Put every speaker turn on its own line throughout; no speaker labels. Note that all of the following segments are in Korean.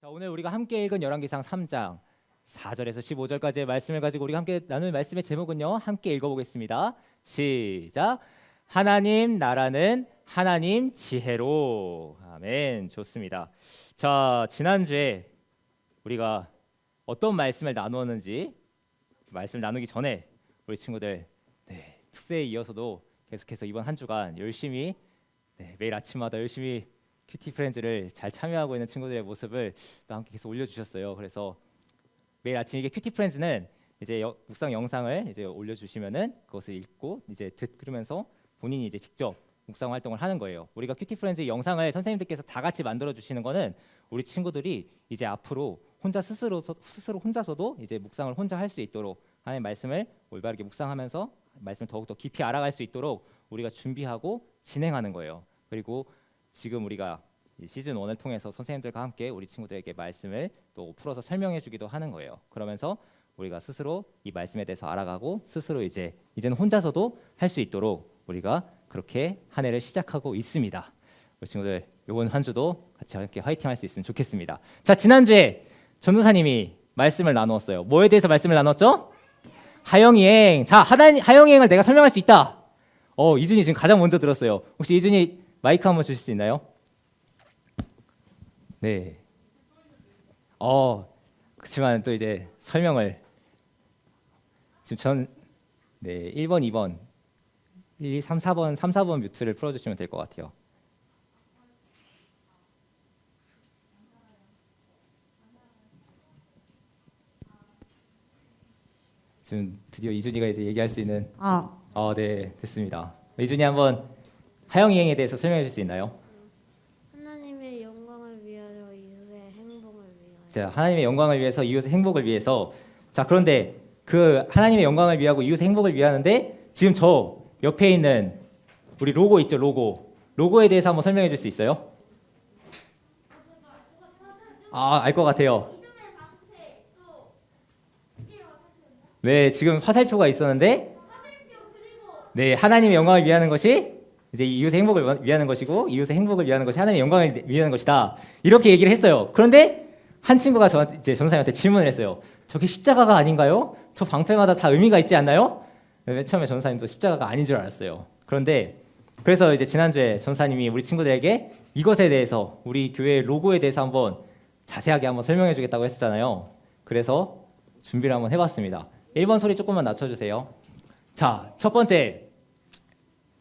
자, 오늘 우리가 함께 읽은 열왕기상 3장 4절에서 15절까지의 말씀을 가지고 우리가 함께 나눌 말씀의 제목은요. 함께 읽어보겠습니다. 시작. 하나님 나라는 하나님 지혜로. 아멘. 좋습니다. 자, 지난주에 우리가 어떤 말씀을 나누었는지 말씀 나누기 전에 우리 친구들 특세에 이어서도 계속해서 이번 한 주간 열심히 매일 아침마다 열심히 큐티 프렌즈를 잘 참여하고 있는 친구들의 모습을 또 함께 계속 올려주셨어요. 그래서 매일 아침 이게 큐티 프렌즈는 이제 묵상 영상을 이제 올려주시면은 그것을 읽고 이제 들으면서 본인이 이제 직접 묵상 활동을 하는 거예요. 우리가 큐티 프렌즈 영상을 선생님들께서 다 같이 만들어 주시는 거는 우리 친구들이 이제 앞으로 스스로 혼자서도 이제 묵상을 혼자 할 수 있도록 하나님 말씀을 올바르게 묵상하면서 말씀을 더욱더 깊이 알아갈 수 있도록 우리가 준비하고 진행하는 거예요. 그리고 지금 우리가 시즌 1을 통해서 선생님들과 함께 우리 친구들에게 말씀을 또 풀어서 설명해 주기도 하는 거예요. 그러면서 우리가 스스로 이 말씀에 대해서 알아가고 스스로 이제는 혼자서도 할 수 있도록 우리가 그렇게 한 해를 시작하고 있습니다. 우리 친구들 이번 한 주도 같이 함께 화이팅 할 수 있으면 좋겠습니다. 자, 지난주에 전도사님이 말씀을 나누었어요. 뭐에 대해서 말씀을 나눴죠? 하영이행. 자, 하영이행을 내가 설명할 수 있다. 이준이 지금 가장 먼저 들었어요. 혹시 이준이 마이크 한번 주실 수 있나요? 네. 그렇지만 또 이제 설명을 지금 1번, 2번, 1, 2, 3, 4번 뮤트를 풀어주시면 될 것 같아요. 지금 드디어 이준이가 이제 얘기할 수 있는. 네, 됐습니다. 이준이 한번 하영이행에 대해서 설명해 줄 수 있나요?
하나님의 영광을 위하여 이웃의 행복을 위하여.
자, 하나님의 영광을 위해서 이웃의 행복을 위해서. 자, 그런데 그 하나님의 영광을 위하고 이웃의 행복을 위하는데 지금 저 옆에 있는 우리 로고 있죠, 로고에 대해서 한번 설명해 줄 수 있어요? 알 것 같아요. 네, 지금 화살표가 있었는데 하나님의 영광을 위하는 것이 이제 이웃의 행복을 위하는 것이고 이웃의 행복을 위하는 것이 하나님의 영광을 위하는 것이다. 이렇게 얘기를 했어요. 그런데 한 친구가 저한테 이제 전사님한테 질문을 했어요. 저게 십자가가 아닌가요? 저 방패마다 다 의미가 있지 않나요? 맨 처음에 전사님도 십자가가 아닌 줄 알았어요. 그래서 이제 지난주에 전사님이 우리 친구들에게 이것에 대해서 우리 교회 로고에 대해서 한번 자세하게 한번 설명해 주겠다고 했었잖아요. 그래서 준비를 한번 해봤습니다. 1번 소리 조금만 낮춰주세요. 자, 첫 번째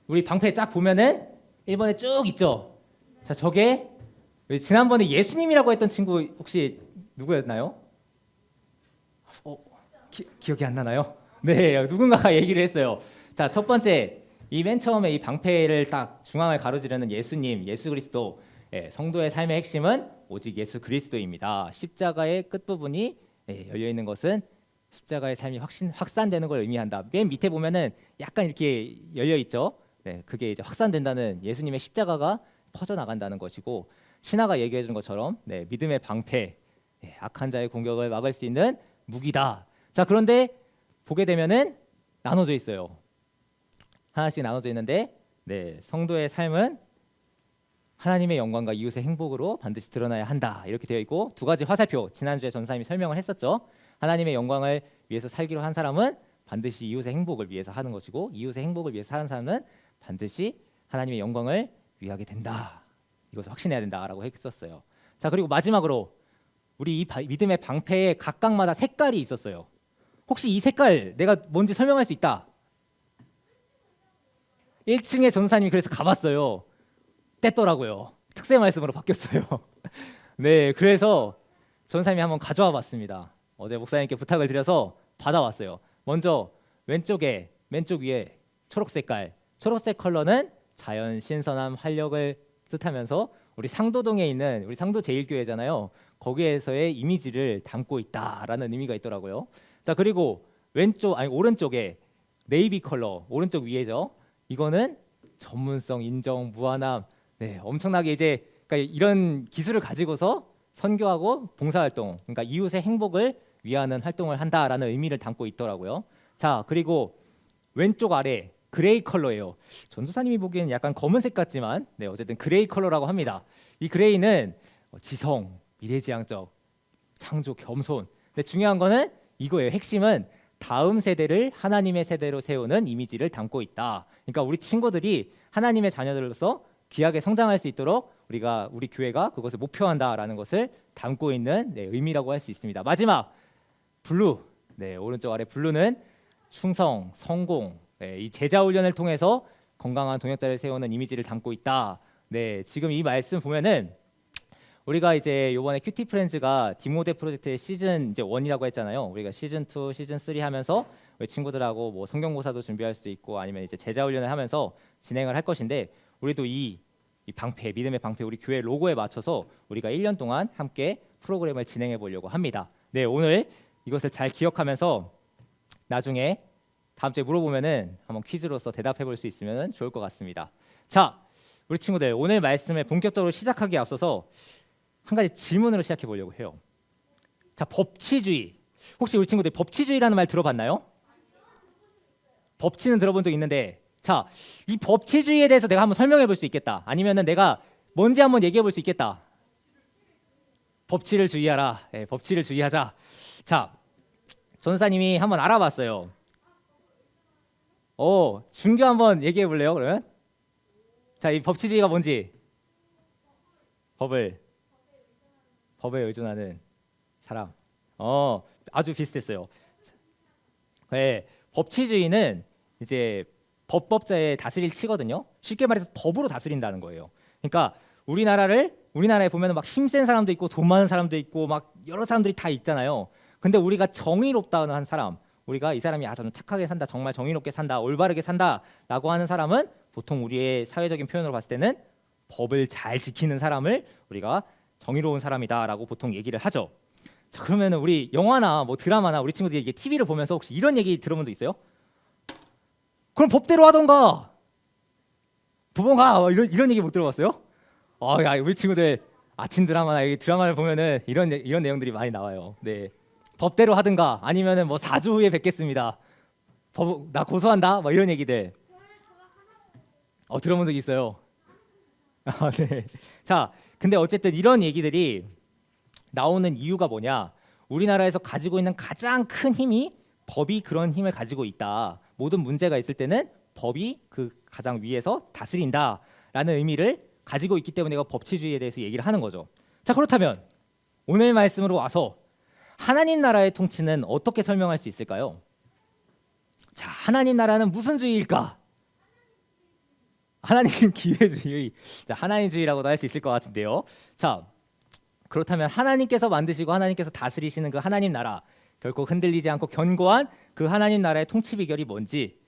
우리 방패 쫙 보면은 1번에 쭉 있죠. 자, 저게 지난번에 예수님이라고 했던 친구 혹시 누구였나요? 기억이 안 나나요? 네, 누군가가 얘기를 했어요. 자, 첫 번째 이 맨 처음에 이 방패를 딱 중앙을 가로지르는 예수님, 예수 그리스도. 성도의 삶의 핵심은 오직 예수 그리스도입니다. 십자가의 끝부분이 열려 있는 것은 십자가의 삶이 확산되는 걸 의미한다. 맨 밑에 보면은 약간 이렇게 열려 있죠. 그게 이제 확산된다는 예수님의 십자가가 퍼져나간다는 것이고, 신하가 얘기해 준 것처럼 믿음의 방패, 악한 자의 공격을 막을 수 있는 무기다. 자, 그런데 보게 되면은 나눠져 있어요. 하나씩 나눠져 있는데 성도의 삶은 하나님의 영광과 이웃의 행복으로 반드시 드러나야 한다. 이렇게 되어 있고, 두 가지 화살표, 지난주에 전사님이 설명을 했었죠. 하나님의 영광을 위해서 살기로 한 사람은 반드시 이웃의 행복을 위해서 하는 것이고, 이웃의 행복을 위해서 사는 사람은 반드시 하나님의 영광을 위하게 된다. 이것을 확신해야 된다라고 했었어요. 자, 그리고 마지막으로 우리 이 믿음의 방패에 각각마다 색깔이 있었어요. 혹시 이 색깔 내가 뭔지 설명할 수 있다? 1층에 전사님이 그래서 가봤어요. 뗐더라고요. 특세 말씀으로 바뀌었어요. 그래서 전사님이 한번 가져와 봤습니다. 어제 목사님께 부탁을 드려서 받아왔어요. 먼저 왼쪽 위에 초록색 컬러는 자연, 신선함, 활력을 뜻하면서 우리 상도동에 있는 우리 상도 제일교회잖아요. 거기에서의 이미지를 담고 있다라는 의미가 있더라고요. 자, 그리고 오른쪽에 네이비 컬러, 오른쪽 위에죠. 이거는 전문성, 인정, 무한함. 엄청나게 그러니까 이런 기술을 가지고서 선교하고 봉사활동, 그러니까 이웃의 행복을 위하는 활동을 한다라는 의미를 담고 있더라고요. 자, 그리고 왼쪽 아래 그레이 컬러예요. 전도사님이 보기에는 약간 검은색 같지만 어쨌든 그레이 컬러라고 합니다. 이 그레이는 지성, 미래지향적, 창조, 겸손. 근데 중요한 거는 이거예요. 핵심은 다음 세대를 하나님의 세대로 세우는 이미지를 담고 있다. 그러니까 우리 친구들이 하나님의 자녀들로서 귀하게 성장할 수 있도록 우리 교회가 그것을 목표한다라는 것을 담고 있는 의미라고 할 수 있습니다. 마지막 블루. 오른쪽 아래 블루는 충성, 성공, 이 제자 훈련을 통해서 건강한 동역자를 세우는 이미지를 담고 있다. 지금 이 말씀 보면은 우리가 이제 이번에 큐티 프렌즈가 디모데 프로젝트의 시즌 이제 1이라고 했잖아요. 우리가 시즌 2, 시즌 3 하면서 우리 친구들하고 뭐 성경고사도 준비할 수도 있고 아니면 이제 제자 훈련을 하면서 진행을 할 것인데 우리도 이 방패, 믿음의 방패 우리 교회 로고에 맞춰서 우리가 1년 동안 함께 프로그램을 진행해 보려고 합니다. 오늘 이것을 잘 기억하면서 나중에 다음 주에 물어보면은 한번 퀴즈로서 대답해 볼 수 있으면 좋을 것 같습니다. 자, 우리 친구들 오늘 말씀을 본격적으로 시작하기에 앞서서 한 가지 질문으로 시작해 보려고 해요. 자, 법치주의. 혹시 우리 친구들 법치주의라는 말 들어봤나요? 법치는 들어본 적 있는데, 자, 이 법치주의에 대해서 내가 한번 설명해 볼 수 있겠다. 아니면은 내가 뭔지 한번 얘기해 볼 수 있겠다. 법치를 주의하라. 법치를 주의하자. 자, 전사님이 한번 알아봤어요. 준규 한번 얘기해 볼래요? 그러면 자, 이 법치주의가 뭔지. 법에 의존하는 사람. 아주 비슷했어요. 법치주의는 이제 법자의 다스릴 치거든요. 쉽게 말해서 법으로 다스린다는 거예요. 그러니까 우리나라에 보면은 막 힘센 사람도 있고 돈 많은 사람도 있고 막 여러 사람들이 다 있잖아요. 근데 우리가 정의롭다는 한 사람, 우리가 이 사람이 아주 착하게 산다, 정말 정의롭게 산다, 올바르게 산다라고 하는 사람은 보통 우리의 사회적인 표현으로 봤을 때는 법을 잘 지키는 사람을 우리가 정의로운 사람이다라고 보통 얘기를 하죠. 자, 그러면은 우리 영화나 뭐 드라마나 우리 친구들이 이게 TV를 보면서 혹시 이런 얘기 들어본 적 있어요? 그럼 법대로 하던가. 법원가 이런 얘기 못 들어봤어요? 야, 우리 친구들 아침 드라마나 드라마를 보면은 이런 내용들이 많이 나와요. 법대로 하든가 아니면은 뭐 4주 후에 뵙겠습니다. 나 고소한다. 막 이런 얘기들. 들어본 적 있어요. 네. 자, 근데 어쨌든 이런 얘기들이 나오는 이유가 뭐냐? 우리나라에서 가지고 있는 가장 큰 힘이 법이 그런 힘을 가지고 있다. 모든 문제가 있을 때는 법이 그 가장 위에서 다스린다라는 의미를 가지고 있기 때문에 내가 법치주의에 대해서 얘기를 하는 거죠. 자, 그렇다면 오늘 말씀으로 와서 하나님 나라의 통치는 어떻게 설명할 수 있을까요? 자, 하나님 나라는 무슨 주의일까? 하나님 기회주의. 자, 하나님주의라고도 할 수 있을 것 같은데요. 자, 그렇다면 하나님께서 만드시고 하나님께서 다스리시는 그 하나님 나라, 결코 흔들리지 않고 견고한 그 하나님 나라의 통치 비결이 뭔지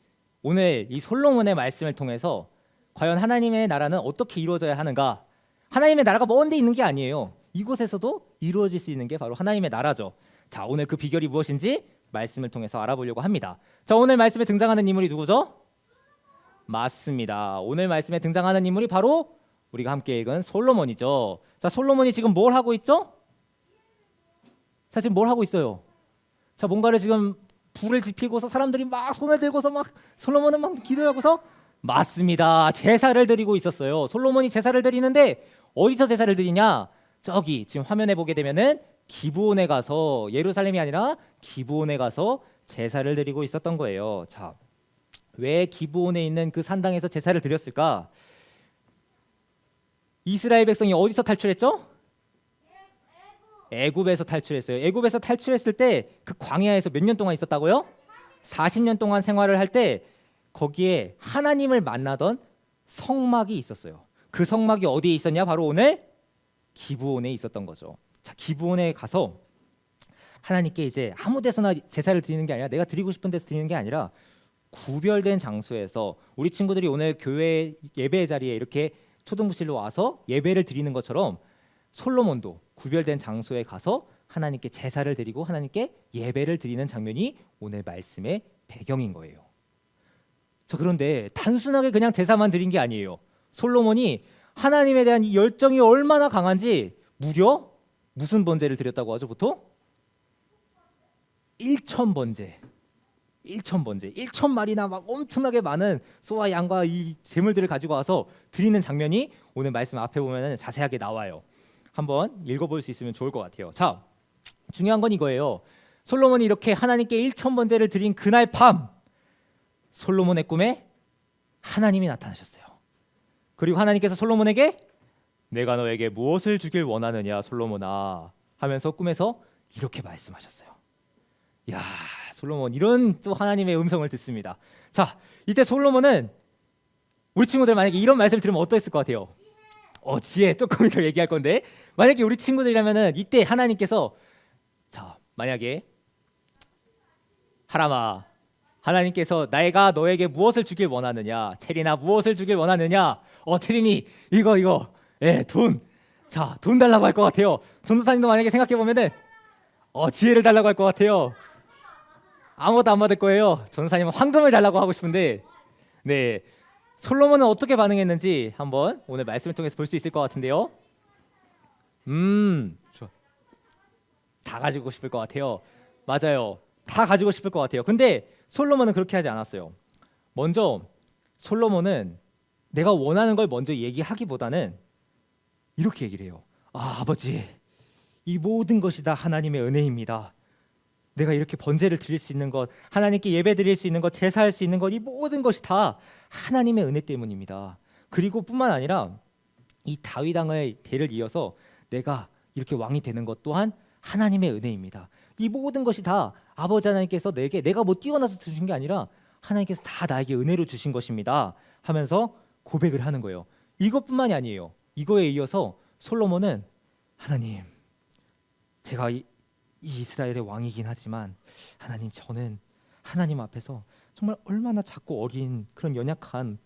오늘 이 솔로몬의 말씀을 통해서 과연 하나님의 나라는 어떻게 이루어져야 하는가? 하나님의 나라가 먼 데 있는 게 아니에요. 이곳에서도 이루어질 수 있는 게 바로 하나님의 나라죠. 자, 오늘 그 비결이 무엇인지 말씀을 통해서 알아보려고 합니다. 자, 오늘 말씀에 등장하는 인물이 누구죠? 맞습니다. 오늘 말씀에 등장하는 인물이 바로 우리가 함께 읽은 솔로몬이죠. 자, 솔로몬이 지금 뭘 하고 있죠? 자, 지금 뭘 하고 있어요? 자, 뭔가를 지금 불을 지피고서 사람들이 막 손을 들고서 막 솔로몬은 막 기도하고서 맞습니다. 제사를 드리고 있었어요. 솔로몬이 제사를 드리는데 어디서 제사를 드리냐? 저기 지금 화면에 보게 되면은 기브온에 가서, 예루살렘이 아니라 기브온에 가서 제사를 드리고 있었던 거예요. 자, 왜 기브온에 있는 그 산당에서 제사를 드렸을까? 이스라엘 백성이 어디서 탈출했죠? 애굽에서 탈출했어요. 애굽에서 탈출했을 때 그 광야에서 몇 년 동안 있었다고요? 40년 동안 생활을 할 때 거기에 하나님을 만나던 성막이 있었어요. 그 성막이 어디에 있었냐? 바로 오늘 기브온에 있었던 거죠. 자, 기브온에 가서 하나님께 이제 아무 데서나 제사를 드리는 게 아니라 내가 드리고 싶은 데서 드리는 게 아니라 구별된 장소에서 우리 친구들이 오늘 교회 예배 자리에 이렇게 초등부실로 와서 예배를 드리는 것처럼 솔로몬도 구별된 장소에 가서 하나님께 제사를 드리고 하나님께 예배를 드리는 장면이 오늘 말씀의 배경인 거예요. 자, 그런데 단순하게 그냥 제사만 드린 게 아니에요. 솔로몬이 하나님에 대한 이 열정이 얼마나 강한지 무려 무슨 번제를 드렸다고 하죠? 보통 1,000번제. 1,000마리나 막 엄청나게 많은 소와 양과 이 제물들을 가지고 와서 드리는 장면이 오늘 말씀 앞에 보면 자세하게 나와요. 한번 읽어볼 수 있으면 좋을 것 같아요. 자, 중요한 건 이거예요. 솔로몬이 이렇게 하나님께 1,000번제를 드린 그날 밤 솔로몬의 꿈에 하나님이 나타나셨어요. 그리고 하나님께서 솔로몬에게 내가 너에게 무엇을 주길 원하느냐 솔로몬아 하면서 꿈에서 이렇게 말씀하셨어요. 야, 솔로몬 이런 또 하나님의 음성을 듣습니다. 자, 이때 솔로몬은 우리 친구들 만약에 이런 말씀을 들으면 어떠했을 것 같아요? 지혜 조금 더 얘기할 건데 만약에 우리 친구들이라면은 이때 하나님께서 자, 만약에 하람아 하나님께서 내가 너에게 무엇을 주길 원하느냐 체리나 무엇을 주길 원하느냐 체리니 이거 돈. 자, 돈 달라고 할 것 같아요. 전도사님도 만약에 생각해 보면은 지혜를 달라고 할 것 같아요. 아무것도 안 받을 거예요. 전도사님은 황금을 달라고 하고 싶은데 네, 솔로몬은 어떻게 반응했는지 한번 오늘 말씀을 통해서 볼 수 있을 것 같은데요. 좋아. 다 가지고 싶을 것 같아요. 맞아요. 다 가지고 싶을 것 같아요. 근데 솔로몬은 그렇게 하지 않았어요. 먼저 솔로몬은 내가 원하는 걸 먼저 얘기하기보다는 이렇게 얘기를 해요. 아버지, 이 모든 것이 다 하나님의 은혜입니다. 내가 이렇게 번제를 드릴 수 있는 것, 하나님께 예배 드릴 수 있는 것, 제사할 수 있는 것, 이 모든 것이 다 하나님의 은혜 때문입니다. 그리고 뿐만 아니라 이 다윗 왕의 대를 이어서 내가 이렇게 왕이 되는 것 또한 하나님의 은혜입니다. 이 모든 것이 다 아버지 하나님께서 내가 뭐 뛰어나서 주신 게 아니라 하나님께서 다 나에게 은혜로 주신 것입니다 하면서 고백을 하는 거예요. 이것뿐만이 아니에요. 이거에 이어서 솔로몬은 하나님, 제가 이 이스라엘의 왕이긴 하지만 하나님, 저는 하나님 앞에서 정말 얼마나 작고 어린 그런 연약한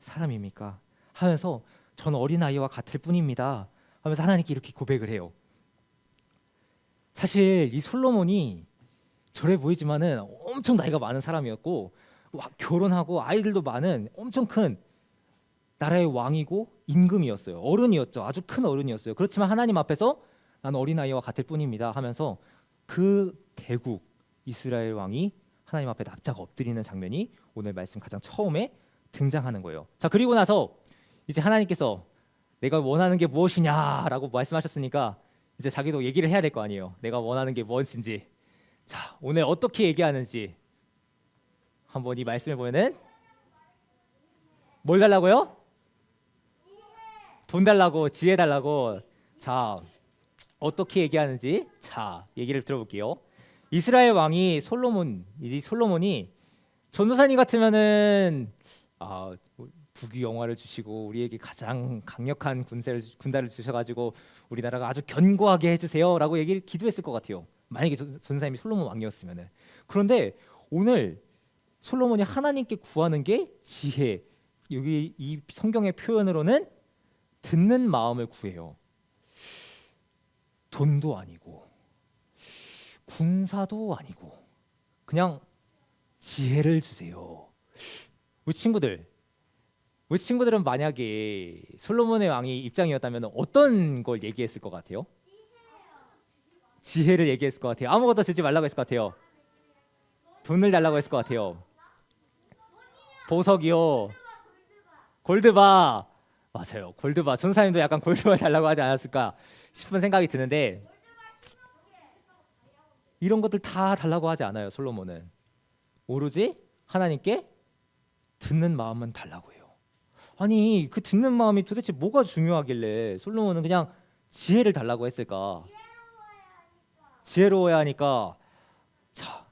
사람입니까? 하면서 저는 어린아이와 같을 뿐입니다 하면서 하나님께 이렇게 고백을 해요. 사실 이 솔로몬이 저래 보이지만은 엄청 나이가 많은 사람이었고 결혼하고 아이들도 많은 엄청 큰 나라의 왕이고 임금이었어요. 어른이었죠. 아주 큰 어른이었어요. 그렇지만 하나님 앞에서 나는 어린아이와 같을 뿐입니다 하면서 그 대국 이스라엘 왕이 하나님 앞에 납작 엎드리는 장면이 오늘 말씀 가장 처음에 등장하는 거예요. 자, 그리고 나서 이제 하나님께서 내가 원하는 게 무엇이냐라고 말씀하셨으니까 이제 자기도 얘기를 해야 될 거 아니에요. 내가 원하는 게 무엇인지. 자, 오늘 어떻게 얘기하는지 한번 이 말씀을 보면은 뭘 달라고요? 돈 달라고, 지혜 달라고. 자, 어떻게 얘기하는지 자, 얘기를 들어볼게요. 이스라엘 왕이 솔로몬이 전도사님 같으면은 부귀 영화를 주시고 우리에게 가장 강력한 군대를 주셔가지고 우리나라가 아주 견고하게 해주세요라고 기도했을 것 같아요. 만약에 전도사님이 솔로몬 왕이었으면은. 그런데 오늘 솔로몬이 하나님께 구하는 게 지혜. 여기 이 성경의 표현으로는 듣는 마음을 구해요. 돈도 아니고 군사도 아니고 그냥 지혜를 주세요. 우리 친구들은 만약에 솔로몬의 왕이 입장이었다면 어떤 걸 얘기했을 것 같아요? 지혜를 얘기했을 것 같아요. 아무것도 주지 말라고 했을 것 같아요. 돈을 달라고 했을 것 같아요. 보석이요. 골드바. 맞아요. 골드바. 전사님도 약간 골드바 달라고 하지 않았을까 싶은 생각이 드는데 이런 것들 다 달라고 하지 않아요. 솔로몬은 오로지 하나님께 듣는 마음만 달라고 해요. 아니, 그 듣는 마음이 도대체 뭐가 중요하길래 솔로몬은 그냥 지혜를 달라고 했을까? 지혜로워야 하니까. 자,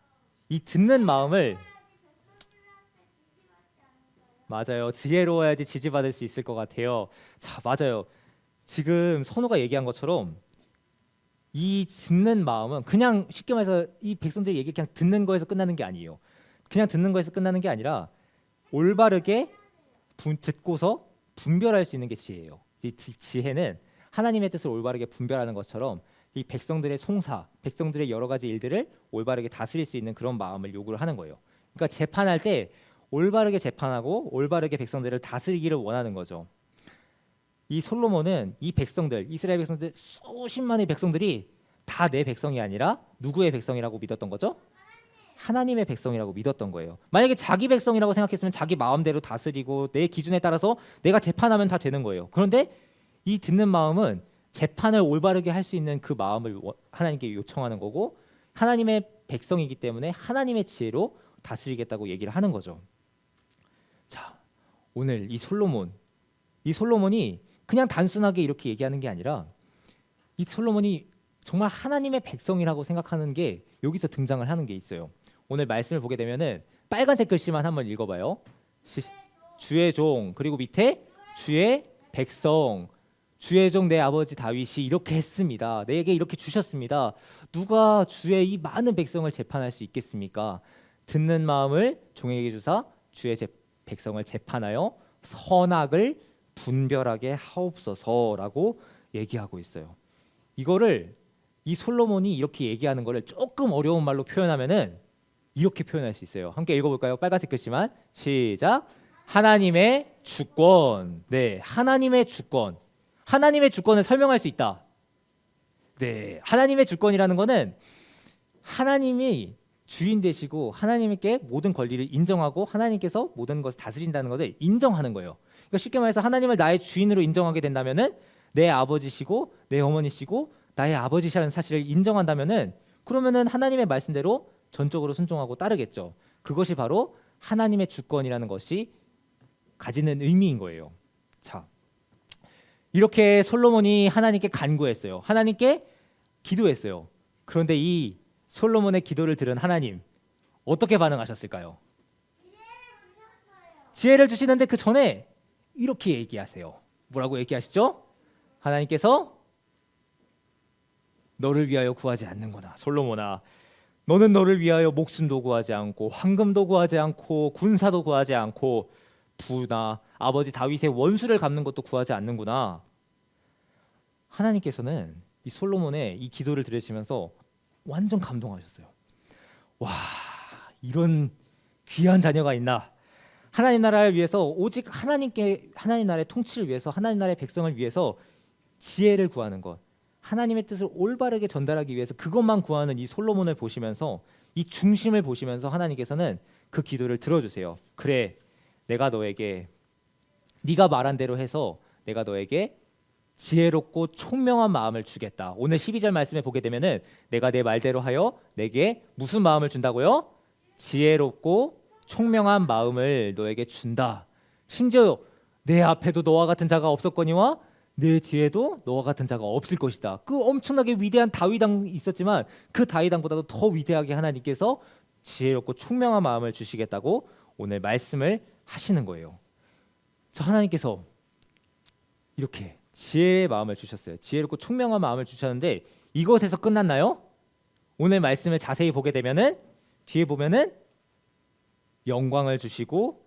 이 듣는 마음을 맞아요. 지혜로워야지 지지받을 수 있을 것 같아요. 자, 맞아요. 지금 선우가 얘기한 것처럼 이 듣는 마음은 그냥 쉽게 말해서 이 백성들의 얘기 그냥 듣는 거에서 끝나는 게 아니에요. 그냥 듣는 거에서 끝나는 게 아니라 올바르게 듣고서 분별할 수 있는 게 지혜예요. 이 지혜는 하나님의 뜻을 올바르게 분별하는 것처럼 이 백성들의 송사, 백성들의 여러 가지 일들을 올바르게 다스릴 수 있는 그런 마음을 요구를 하는 거예요. 그러니까 재판할 때 올바르게 재판하고 올바르게 백성들을 다스리기를 원하는 거죠. 이 솔로몬은 이 백성들, 이스라엘 백성들 수십만의 백성들이 다 내 백성이 아니라 누구의 백성이라고 믿었던 거죠? 하나님의 백성이라고 믿었던 거예요. 만약에 자기 백성이라고 생각했으면 자기 마음대로 다스리고 내 기준에 따라서 내가 재판하면 다 되는 거예요. 그런데 이 듣는 마음은 재판을 올바르게 할 수 있는 그 마음을 하나님께 요청하는 거고 하나님의 백성이기 때문에 하나님의 지혜로 다스리겠다고 얘기를 하는 거죠. 자, 오늘 이 솔로몬이 그냥 단순하게 이렇게 얘기하는 게 아니라 이 솔로몬이 정말 하나님의 백성이라고 생각하는 게 여기서 등장을 하는 게 있어요. 오늘 말씀을 보게 되면은 빨간색 글씨만 한번 읽어봐요. 주의 종, 그리고 밑에 주의 백성. 주의 종 내 아버지 다윗이 이렇게 했습니다. 내게 이렇게 주셨습니다. 누가 주의 이 많은 백성을 재판할 수 있겠습니까? 듣는 마음을 종에게 주사 주의 백성을 재판하여 선악을 분별하게 하옵소서라고 얘기하고 있어요. 이거를 이 솔로몬이 이렇게 얘기하는 거를 조금 어려운 말로 표현하면은 이렇게 표현할 수 있어요. 함께 읽어볼까요? 빨간색 글씨만 시작. 하나님의 주권. 네, 하나님의 주권. 하나님의 주권을 설명할 수 있다. 네, 하나님의 주권이라는 거는 하나님이 주인 되시고 하나님께 모든 권리를 인정하고 하나님께서 모든 것을 다스린다는 것을 인정하는 거예요. 그러니까 쉽게 말해서 하나님을 나의 주인으로 인정하게 된다면은 내 아버지시고 내 어머니시고 나의 아버지시라는 사실을 인정한다면은 그러면은 하나님의 말씀대로 전적으로 순종하고 따르겠죠. 그것이 바로 하나님의 주권이라는 것이 가지는 의미인 거예요. 자, 이렇게 솔로몬이 하나님께 간구했어요. 하나님께 기도했어요. 그런데 이 솔로몬의 기도를 들은 하나님 어떻게 반응하셨을까요? 지혜를 주시는데 그 전에 이렇게 얘기하세요. 뭐라고 얘기하시죠? 하나님께서 너를 위하여 구하지 않는구나. 솔로몬아, 너는 너를 위하여 목숨도 구하지 않고 황금도 구하지 않고 군사도 구하지 않고 부나 아버지 다윗의 원수를 갚는 것도 구하지 않는구나. 하나님께서는 이 솔로몬의 이 기도를 들으시면서 완전 감동하셨어요. 와, 이런 귀한 자녀가 있나? 하나님 나라를 위해서 오직 하나님 나라의 통치를 위해서 하나님 나라의 백성을 위해서 지혜를 구하는 것, 하나님의 뜻을 올바르게 전달하기 위해서 그것만 구하는 이 솔로몬을 보시면서 이 중심을 보시면서 하나님께서는 그 기도를 들어주세요. 그래, 내가 너에게 네가 말한 대로 해서 내가 너에게 지혜롭고 총명한 마음을 주겠다. 오늘 12절 말씀에 보게 되면은 내가 내 말대로 하여 내게 무슨 마음을 준다고요? 지혜롭고 총명한 마음을 너에게 준다. 심지어 내 앞에도 너와 같은 자가 없었거니와 내 뒤에도 너와 같은 자가 없을 것이다. 그 엄청나게 위대한 다윗 왕이 있었지만 그 다윗 왕보다도 더 위대하게 하나님께서 지혜롭고 총명한 마음을 주시겠다고 오늘 말씀을 하시는 거예요. 저 하나님께서 이렇게 지혜의 마음을 주셨어요. 지혜롭고 총명한 마음을 주셨는데 이것에서 끝났나요? 오늘 말씀을 자세히 보게 되면은 뒤에 보면은 영광을 주시고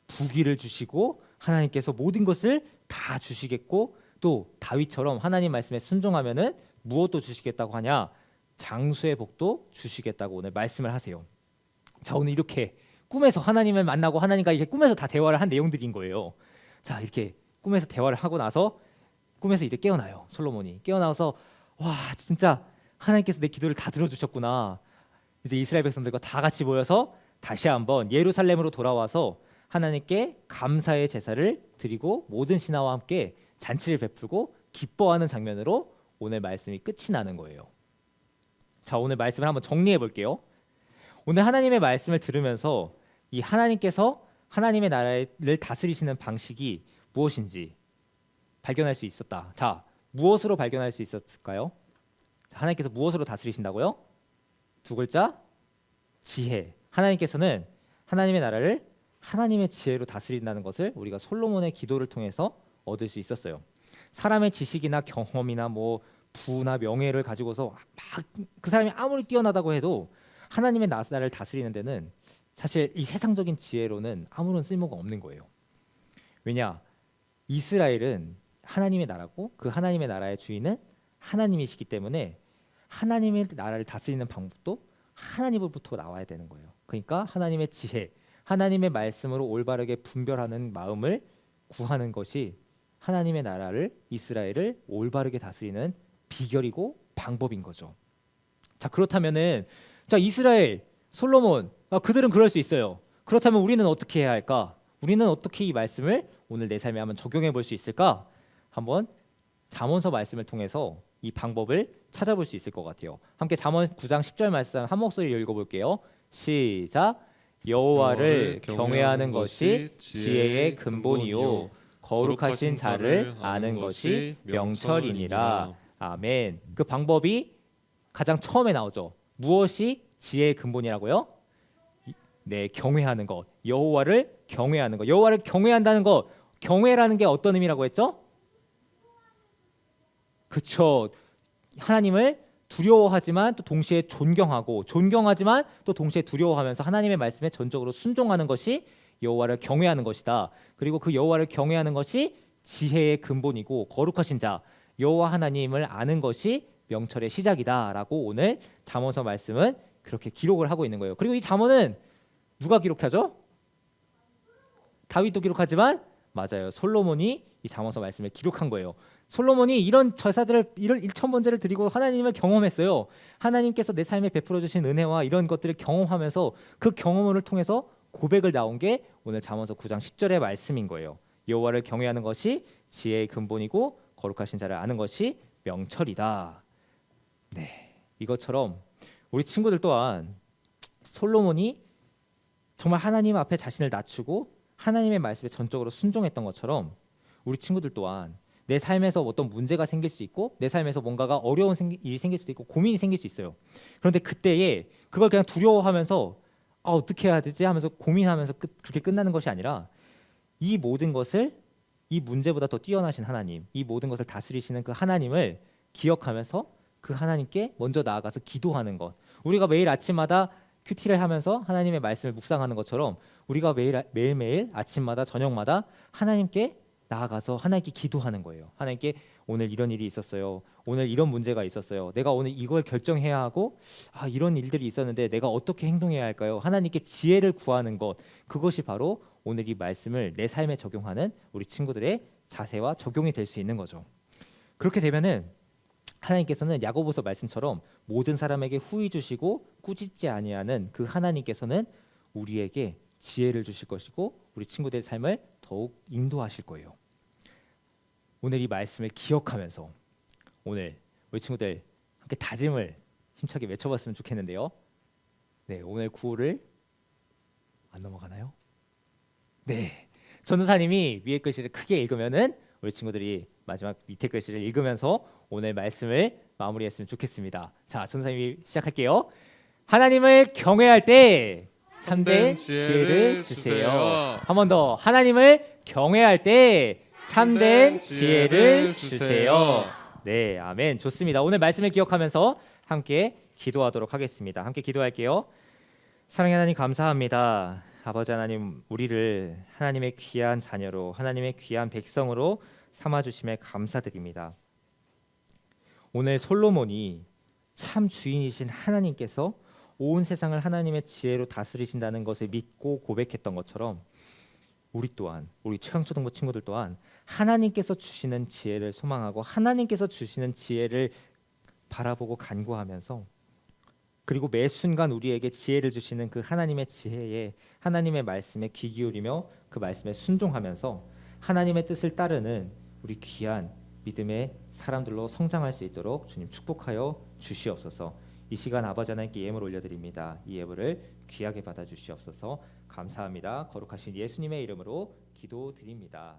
부귀를 주시고 하나님께서 모든 것을 다 주시겠고 또 다윗처럼 하나님 말씀에 순종하면은 무엇도 주시겠다고 하냐? 장수의 복도 주시겠다고 오늘 말씀을 하세요. 자, 오늘 이렇게 꿈에서 하나님을 만나고 하나님과 이렇게 꿈에서 다 대화를 한 내용들인 거예요. 자, 이렇게 꿈에서 대화를 하고 나서 꿈에서 이제 깨어나요. 솔로몬이 깨어나서 와, 진짜 하나님께서 내 기도를 다 들어주셨구나. 이제 이스라엘 백성들과 다 같이 모여서 다시 한번 예루살렘으로 돌아와서 하나님께 감사의 제사를 드리고 모든 신하와 함께 잔치를 베풀고 기뻐하는 장면으로 오늘 말씀이 끝이 나는 거예요. 자, 오늘 말씀을 한번 정리해 볼게요. 오늘 하나님의 말씀을 들으면서 이 하나님께서 하나님의 나라를 다스리시는 방식이 무엇인지 발견할 수 있었다. 자, 무엇으로 발견할 수 있었을까요? 자, 하나님께서 무엇으로 다스리신다고요? 두 글자, 지혜. 하나님께서는 하나님의 나라를 하나님의 지혜로 다스린다는 것을 우리가 솔로몬의 기도를 통해서 얻을 수 있었어요. 사람의 지식이나 경험이나 뭐 부나 명예를 가지고서 막 그 사람이 아무리 뛰어나다고 해도 하나님의 나라를 다스리는 데는 사실 이 세상적인 지혜로는 아무런 쓸모가 없는 거예요. 왜냐? 이스라엘은 하나님의 나라고 그 하나님의 나라의 주인은 하나님이시기 때문에 하나님의 나라를 다스리는 방법도 하나님으로부터 나와야 되는 거예요. 그러니까 하나님의 지혜, 하나님의 말씀으로 올바르게 분별하는 마음을 구하는 것이 하나님의 나라를 이스라엘을 올바르게 다스리는 비결이고 방법인 거죠. 자, 그렇다면은 자, 이스라엘, 솔로몬, 그들은 그럴 수 있어요. 그렇다면 우리는 어떻게 해야 할까? 우리는 어떻게 이 말씀을 오늘 내 삶에 한번 적용해 볼 수 있을까? 한번 잠언서 말씀을 통해서 이 방법을 찾아볼 수 있을 것 같아요. 함께 잠언 9장 10절 말씀 한 목소리로 읽어볼게요. 시작. 여호와를 경외하는 것이 지혜의 근본이요 거룩하신 자를 아는 것이 명철이니라. 아멘. 그 방법이 가장 처음에 나오죠. 무엇이 지혜의 근본이라고요? 네, 경외하는 것. 여호와를 경외하는 것. 여호와를 경외한다는 것. 경외라는 게 어떤 의미라고 했죠? 그쵸. 하나님을 두려워하지만 또 동시에 존경하고 존경하지만 또 동시에 두려워하면서 하나님의 말씀에 전적으로 순종하는 것이 여호와를 경외하는 것이다. 그리고 그 여호와를 경외하는 것이 지혜의 근본이고 거룩하신 자 여호와 하나님을 아는 것이 명철의 시작이다라고 오늘 잠언서 말씀은 그렇게 기록을 하고 있는 거예요. 그리고 이 잠언은 누가 기록하죠? 다윗도 기록하지만 맞아요. 솔로몬이 이 잠언서 말씀을 기록한 거예요. 솔로몬이 이런 저사들을 이런 일천번제를 드리고 하나님을 경험했어요. 하나님께서 내 삶에 베풀어 주신 은혜와 이런 것들을 경험하면서 그 경험을 통해서 고백을 나온 게 오늘 잠언서 9장 10절의 말씀인 거예요. 여호와를 경외하는 것이 지혜의 근본이고 거룩하신 자를 아는 것이 명철이다. 네, 이것처럼 우리 친구들 또한 솔로몬이 정말 하나님 앞에 자신을 낮추고 하나님의 말씀에 전적으로 순종했던 것처럼 우리 친구들 또한 내 삶에서 어떤 문제가 생길 수 있고 내 삶에서 뭔가가 어려운 일이 생길 수도 있고 고민이 생길 수 있어요. 그런데 그때에 그걸 그냥 두려워하면서 어떻게 해야 되지 하면서 고민하면서 그렇게 끝나는 것이 아니라 이 모든 것을 이 문제보다 더 뛰어나신 하나님, 이 모든 것을 다스리시는 그 하나님을 기억하면서 그 하나님께 먼저 나아가서 기도하는 것. 우리가 매일 아침마다 큐티를 하면서 하나님의 말씀을 묵상하는 것처럼 우리가 매일매일 아침마다 저녁마다 하나님께 나아가서 하나님께 기도하는 거예요. 하나님께 오늘 이런 일이 있었어요. 오늘 이런 문제가 있었어요. 내가 오늘 이걸 결정해야 하고 이런 일들이 있었는데 내가 어떻게 행동해야 할까요? 하나님께 지혜를 구하는 것. 그것이 바로 오늘 이 말씀을 내 삶에 적용하는 우리 친구들의 자세와 적용이 될 수 있는 거죠. 그렇게 되면은 하나님께서는 야고보서 말씀처럼 모든 사람에게 후히 주시고 꾸짖지 아니하는 그 하나님께서는 우리에게 지혜를 주실 것이고 우리 친구들의 삶을 더욱 인도하실 거예요. 오늘 이 말씀을 기억하면서 오늘 우리 친구들 함께 다짐을 힘차게 외쳐봤으면 좋겠는데요. 네, 오늘 구호를 안 넘어가나요? 네, 전도사님이 위에 글씨를 크게 읽으면은 우리 친구들이 마지막 밑에 글씨를 읽으면서 오늘 말씀을 마무리했으면 좋겠습니다. 자, 전도사님이 시작할게요. 하나님을 경외할 때 참된 지혜를 주세요. 한 번 더. 하나님을 경외할 때 참된 지혜를 주세요. 네, 아멘. 좋습니다. 오늘 말씀을 기억하면서 함께 기도하도록 하겠습니다. 함께 기도할게요. 사랑의 하나님 감사합니다. 아버지 하나님, 우리를 하나님의 귀한 자녀로 하나님의 귀한 백성으로 삼아 주심에 감사드립니다. 오늘 솔로몬이 참 주인이신 하나님께서 온 세상을 하나님의 지혜로 다스리신다는 것을 믿고 고백했던 것처럼 우리 또한 우리 최영초등부 친구들 또한 하나님께서 주시는 지혜를 소망하고 하나님께서 주시는 지혜를 바라보고 간구하면서 그리고 매 순간 우리에게 지혜를 주시는 그 하나님의 지혜에 하나님의 말씀에 귀 기울이며 그 말씀에 순종하면서 하나님의 뜻을 따르는 우리 귀한 믿음의 사람들로 성장할 수 있도록 주님 축복하여 주시옵소서. 이 시간 아버지 하나님께 예물 올려드립니다. 이 예물을 귀하게 받아주시옵소서. 감사합니다. 거룩하신 예수님의 이름으로 기도드립니다.